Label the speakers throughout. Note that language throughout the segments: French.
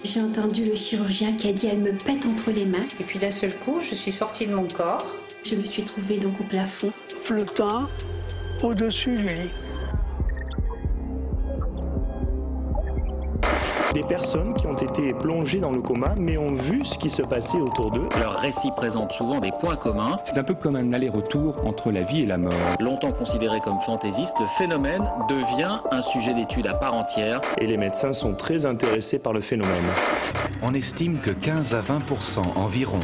Speaker 1: J'ai entendu le chirurgien qui a dit « elle me pète entre les mains ».
Speaker 2: Et puis d'un seul coup, je suis sortie de mon corps.
Speaker 1: Je me suis trouvée donc au plafond.
Speaker 3: Flottant au-dessus du lit.
Speaker 4: Des personnes qui ont été plongées dans le coma mais ont vu ce qui se passait autour d'eux.
Speaker 5: Leurs récits présentent souvent des points communs.
Speaker 6: C'est un peu comme un aller-retour entre la vie et la mort.
Speaker 5: Longtemps considéré comme fantaisiste, le phénomène devient un sujet d'étude à part entière.
Speaker 4: Et les médecins sont très intéressés par le phénomène.
Speaker 7: On estime que 15 à 20% environ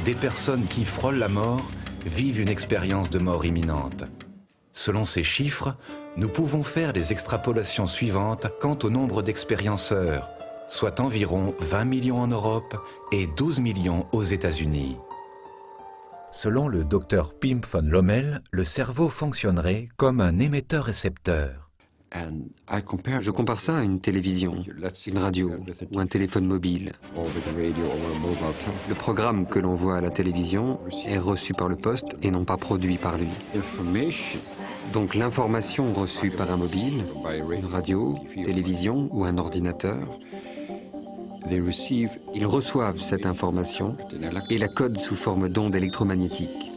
Speaker 7: des personnes qui frôlent la mort vivent une expérience de mort imminente. Selon ces chiffres, nous pouvons faire des extrapolations suivantes quant au nombre d'expérienceurs, soit environ 20 millions en Europe et 12 millions aux États-Unis. Selon le docteur Pim von Lommel, le cerveau fonctionnerait comme un émetteur-récepteur.
Speaker 8: Je compare ça à une télévision, une radio ou un téléphone mobile. Le programme que l'on voit à la télévision est reçu par le poste et non pas produit par lui. Donc l'information reçue par un mobile, une radio, télévision ou un ordinateur, ils reçoivent cette information et la codent sous forme d'ondes électromagnétiques.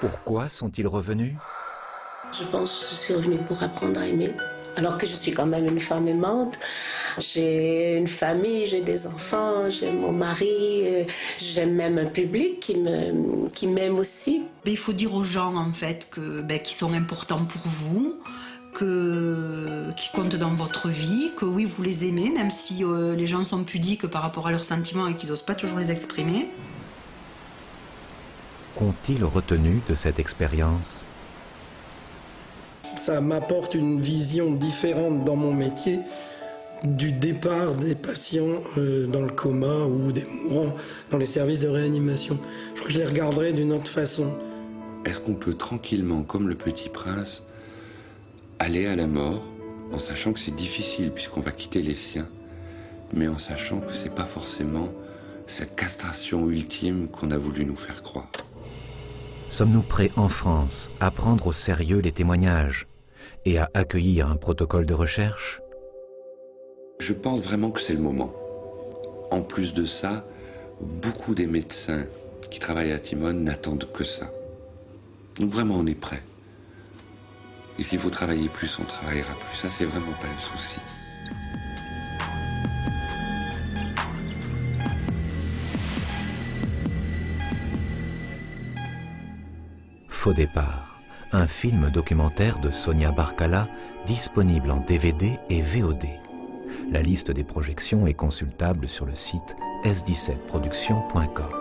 Speaker 7: Pourquoi sont-ils revenus?
Speaker 9: Je pense que je suis revenue pour apprendre à aimer. Alors que je suis quand même une femme aimante. J'ai une famille, j'ai des enfants, j'ai mon mari, j'aime même un public qui m'aime aussi.
Speaker 10: Il faut dire aux gens en fait qu'ils sont importants pour vous, qui comptent dans votre vie, que oui vous les aimez, même si les gens sont pudiques par rapport à leurs sentiments et qu'ils n'osent pas toujours les exprimer.
Speaker 7: Qu'ont-ils retenu de cette expérience?
Speaker 11: Ça m'apporte une vision différente dans mon métier du départ des patients dans le coma ou des mourants dans les services de réanimation. Je crois que je les regarderai d'une autre façon.
Speaker 12: Est-ce qu'on peut tranquillement, comme le Petit Prince, aller à la mort en sachant que c'est difficile puisqu'on va quitter les siens, mais en sachant que c'est pas forcément cette castration ultime qu'on a voulu nous faire croire?
Speaker 7: Sommes-nous prêts en France à prendre au sérieux les témoignages et à accueillir un protocole de recherche?
Speaker 12: Je pense vraiment que c'est le moment. En plus de ça, beaucoup des médecins qui travaillent à Timone n'attendent que ça. Donc vraiment, on est prêts. Et s'il faut travailler plus, on travaillera plus. Ça, c'est vraiment pas le souci.
Speaker 7: Faux départ, un film documentaire de Sonia Barkala, disponible en DVD et VOD. La liste des projections est consultable sur le site s17production.com.